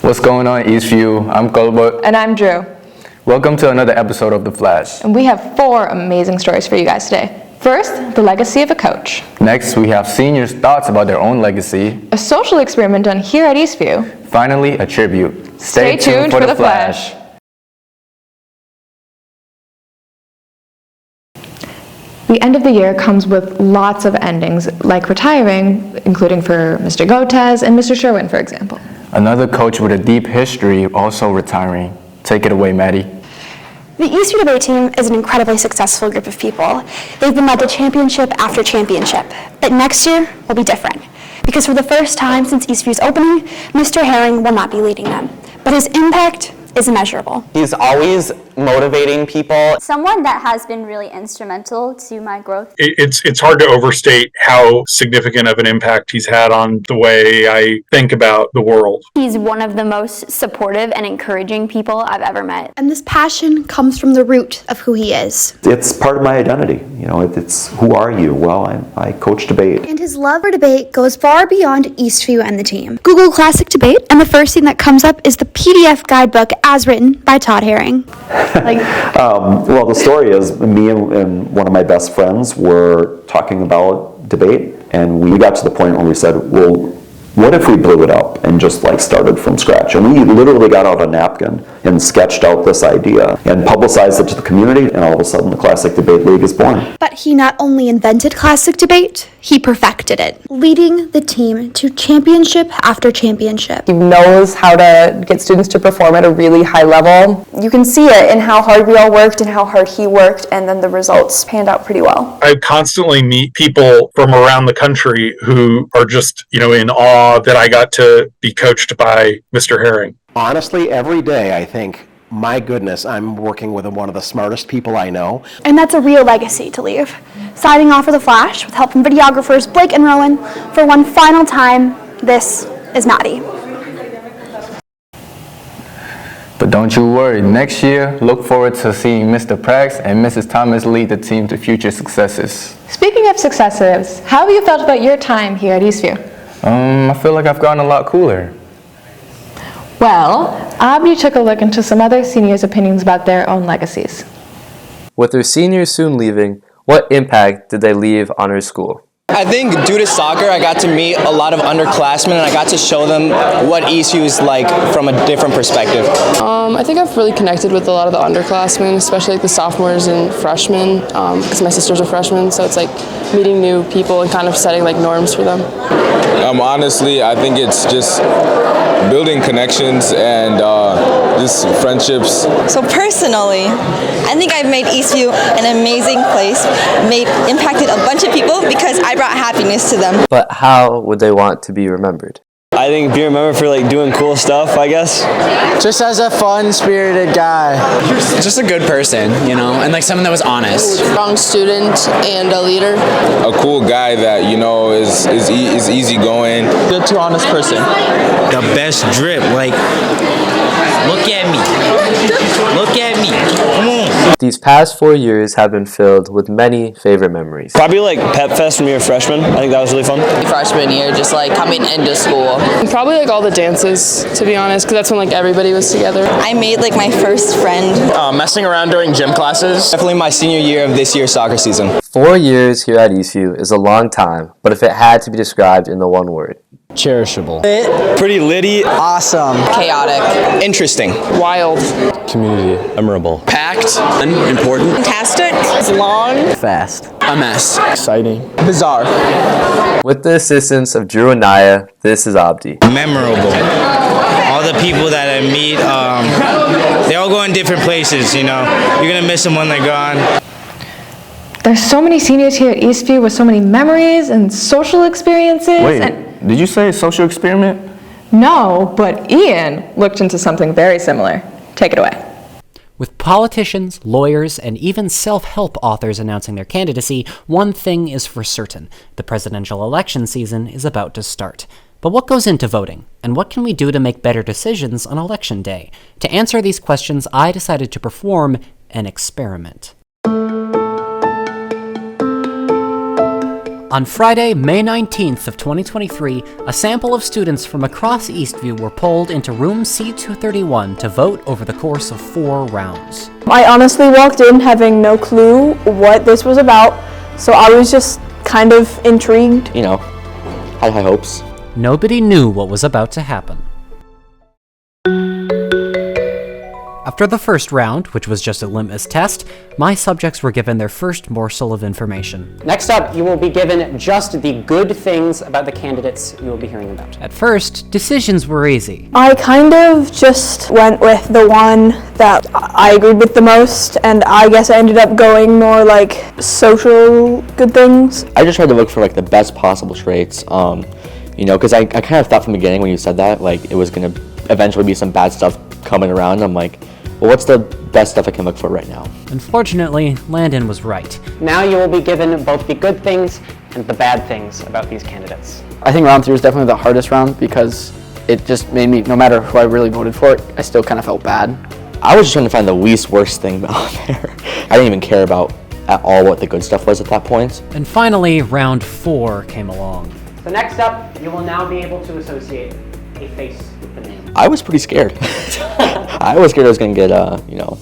What's going on, Eastview? I'm Kolbot. And I'm Drew. Welcome to another episode of The Flash. And we have 4 amazing stories for you guys today. First, the legacy of a coach. Next, we have seniors' thoughts about their own legacy. A social experiment done here at Eastview. Finally, a tribute. Stay tuned for The Flash. The end of the year comes with lots of endings, like retiring, including for Mr. Gotez and Mr. Sherwin, for example. Another coach with a deep history also retiring. Take it away, Mady. The Eastview debate team is an incredibly successful group of people. They've been led to championship after championship. But next year will be different, because for the first time since Eastview's opening, Mr. Herring will not be leading them. But his impact is immeasurable. He's always motivating people. Someone that has been really instrumental to my growth. It's hard to overstate how significant of an impact he's had on the way I think about the world. He's one of the most supportive and encouraging people I've ever met. And this passion comes from the root of who he is. It's part of my identity. You know, it's who are you? Well, I coach debate. And his love for debate goes far beyond Eastview and the team. Google Classic Debate, and the first thing that comes up is the PDF guidebook as written by Todd Herring. Well, the story is me and one of my best friends were talking about debate, and we got to the point where we said, well, what if we blew it up and just started from scratch? And we literally got out a napkin and sketched out this idea and publicized it to the community, and all of a sudden the Classic Debate League is born. But he not only invented Classic Debate, he perfected it, leading the team to championship after championship. He knows how to get students to perform at a really high level. You can see it in how hard we all worked and how hard he worked, and then the results panned out pretty well. I constantly meet people from around the country who are just, in awe that I got to be coached by Mr. Herring. Honestly, every day I think, my goodness, I'm working with one of the smartest people I know. And that's a real legacy to leave. Signing off for The Flash with help from videographers Blake and Rowan. For one final time, this is Mady. But don't you worry, next year, look forward to seeing Mr. Prax and Mrs. Thomas lead the team to future successes. Speaking of successes, how have you felt about your time here at Eastview? I feel like I've gotten a lot cooler. Well, Abdi took a look into some other seniors' opinions about their own legacies. With their seniors soon leaving, what impact did they leave on our school? I think due to soccer, I got to meet a lot of underclassmen, and I got to show them what Eastview is like from a different perspective. I think I've really connected with a lot of the underclassmen, especially the sophomores and freshmen, because my sister's a freshman, so it's meeting new people and kind of setting norms for them. Honestly, I think it's just building connections and just friendships. So personally, I think I've made Eastview an amazing place, impacted a bunch of people because I brought happiness to them. But how would they want to be remembered? I think be remembered for doing cool stuff, I guess. Just as a fun, spirited guy. Just a good person, and someone that was honest. Strong student and a leader. A cool guy that, is easygoing. Good to honest person. The best drip, look at me. Look at me. Come on. These past 4 years have been filled with many favorite memories. Probably Pep Fest when we were freshmen. I think that was really fun. Freshman year, just coming into school. And probably all the dances, to be honest, because that's when everybody was together. I made my first friend. Messing around during gym classes. Definitely my senior year of this year's soccer season. 4 years here at Eastview is a long time, but if it had to be described in the one word. Cherishable. Pretty litty. Awesome. Chaotic. Interesting. Wild. Community. Memorable. Packed. Important. Fantastic. It's long. Fast. A mess. Exciting. Bizarre. With the assistance of Drew and Naya, this is Abdi. Memorable. All the people that I meet, they all go in different places, You're going to miss them when they're gone. There's so many seniors here at Eastview with so many memories and social experiences. Wait, did you say social experiment? No, but Ian looked into something very similar. Take it away. With politicians, lawyers, and even self-help authors announcing their candidacy, one thing is for certain: the presidential election season is about to start. But what goes into voting, and what can we do to make better decisions on election day? To answer these questions, I decided to perform an experiment. On Friday, May 19th of 2023, a sample of students from across Eastview were pulled into room C231 to vote over the course of 4 rounds. I honestly walked in having no clue what this was about, so I was just kind of intrigued. You know, had high hopes. Nobody knew what was about to happen. After the first round, which was just a litmus test, my subjects were given their first morsel of information. Next up, you will be given just the good things about the candidates you will be hearing about. At first, decisions were easy. I kind of just went with the one that I agreed with the most, and I guess I ended up going more like social good things. I just tried to look for like the best possible traits, you know, because I kind of thought from the beginning when you said that, like it was going to eventually be some bad stuff coming around. I'm like, well, what's the best stuff I can look for right now? Unfortunately, Landon was right. Now you will be given both the good things and the bad things about these candidates. I think round 3 was definitely the hardest round because it just made me, no matter who I really voted for, I still kind of felt bad. I was just trying to find the least worst thing out there. I didn't even care about at all what the good stuff was at that point. And finally, round 4 came along. So next up, you will now be able to associate a face with the name. I was pretty scared. I was scared I was going to get, you know,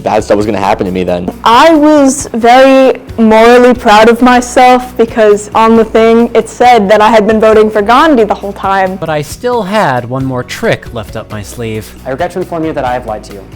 bad stuff was going to happen to me then. I was very morally proud of myself because on the thing it said that I had been voting for Gandhi the whole time. But I still had one more trick left up my sleeve. I regret to inform you that I have lied to you.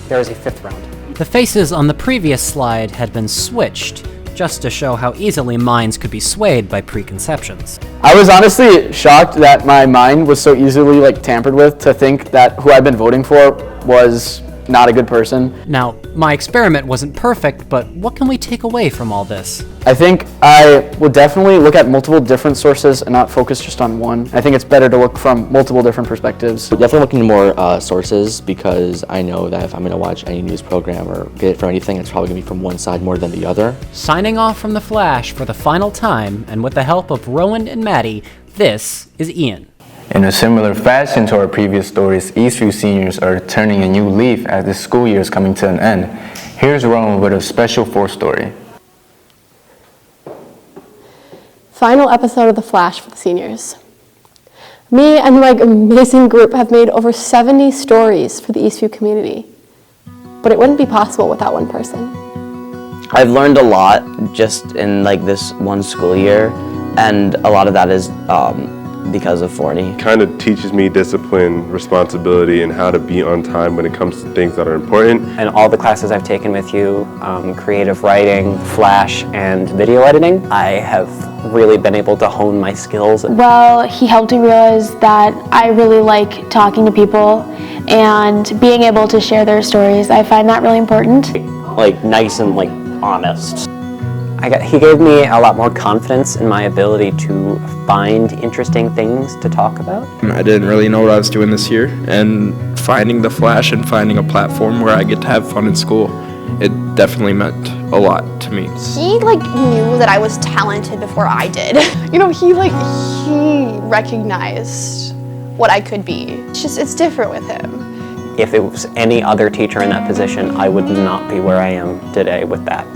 There is a 5th round. The faces on the previous slide had been switched, just to show how easily minds could be swayed by preconceptions. I was honestly shocked that my mind was so easily tampered with to think that who I'd been voting for was not a good person. Now, my experiment wasn't perfect, but what can we take away from all this? I think I would definitely look at multiple different sources and not focus just on one. I think it's better to look from multiple different perspectives. Definitely looking into more sources because I know that if I'm going to watch any news program or get it from anything, it's probably going to be from one side more than the other. Signing off from The Flash for the final time, and with the help of Rowan and Mady, this is Ian. In a similar fashion to our previous stories, Eastview seniors are turning a new leaf as this school year is coming to an end. Here's Rowan with a special 4th story. Final episode of The Flash for the seniors. Me and my amazing group have made over 70 stories for the Eastview community, but it wouldn't be possible without one person. I've learned a lot just in this one school year, and a lot of that is because of Forney. Kind of teaches me discipline, responsibility, and how to be on time when it comes to things that are important. And all the classes I've taken with you, creative writing, Flash, and video editing, I have really been able to hone my skills. Well, he helped me realize that I really like talking to people and being able to share their stories. I find that really important. Nice and honest. He gave me a lot more confidence in my ability to find interesting things to talk about. I didn't really know what I was doing this year, and finding the Flash and finding a platform where I get to have fun in school, it definitely meant a lot to me. He knew that I was talented before I did. He recognized what I could be. It's different with him. If it was any other teacher in that position, I would not be where I am today with that.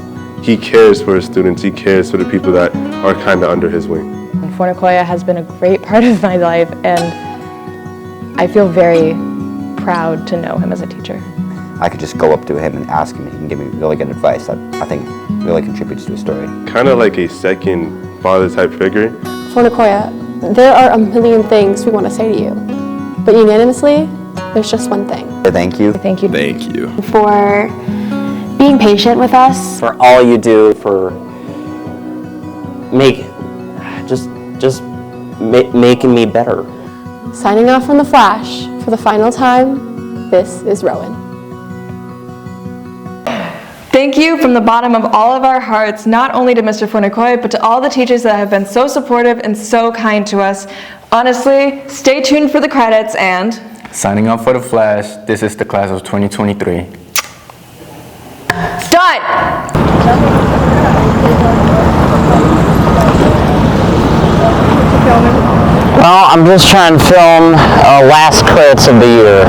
He cares for his students. He cares for the people that are kind of under his wing. Fornicoya has been a great part of my life, and I feel very proud to know him as a teacher. I could just go up to him and ask him, and he can give me really good advice that I think really contributes to a story. Kind of like a second father type figure. Fornicoya, there are a million things we want to say to you, but unanimously, there's just one thing. Thank you. Thank you. Thank you. For being patient with us. For all you do for making me better. Signing off from The Flash for the final time, this is Rowan. Thank you from the bottom of all of our hearts, not only to Mr. Fornicoya, but to all the teachers that have been so supportive and so kind to us. Honestly, stay tuned for the credits and... Signing off for The Flash, this is the class of 2023. Done! Well, I'm just trying to film last credits of the year.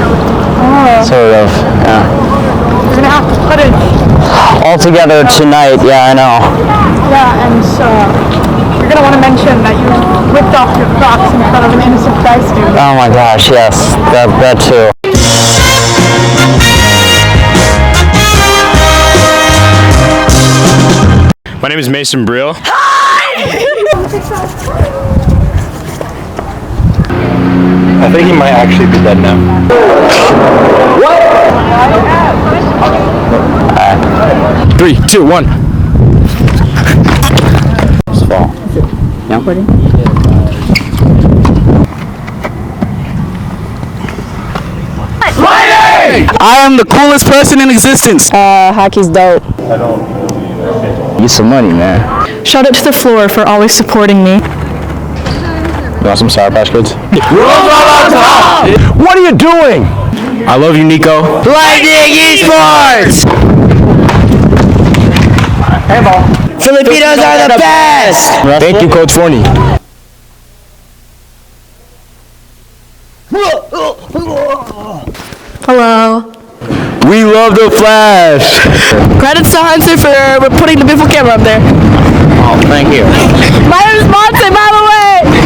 Sort of, yeah. We're gonna have to put it All together tonight, yeah, I know. Yeah, and so You're going to want to mention that you ripped off your Crocs in front of an innocent Christ student. Oh my gosh, yes, that too. My name is Mason Brill. I think he might actually be dead now. What? 3, 2, 1. Just fall. Yeah. I am the coolest person in existence. Hockey's dope. Get some money, man. Shout out to the floor for always supporting me. You want some Sour Patch Kids? What are you doing? I love you, Nico. Lightning Esports! Hey, ball. Filipinos are the best! Thank you, Coach Forney. Hello. We love the Flash. Credits to Hunter for putting the beautiful camera up there. Oh, thank you. My name is Monte, by the way.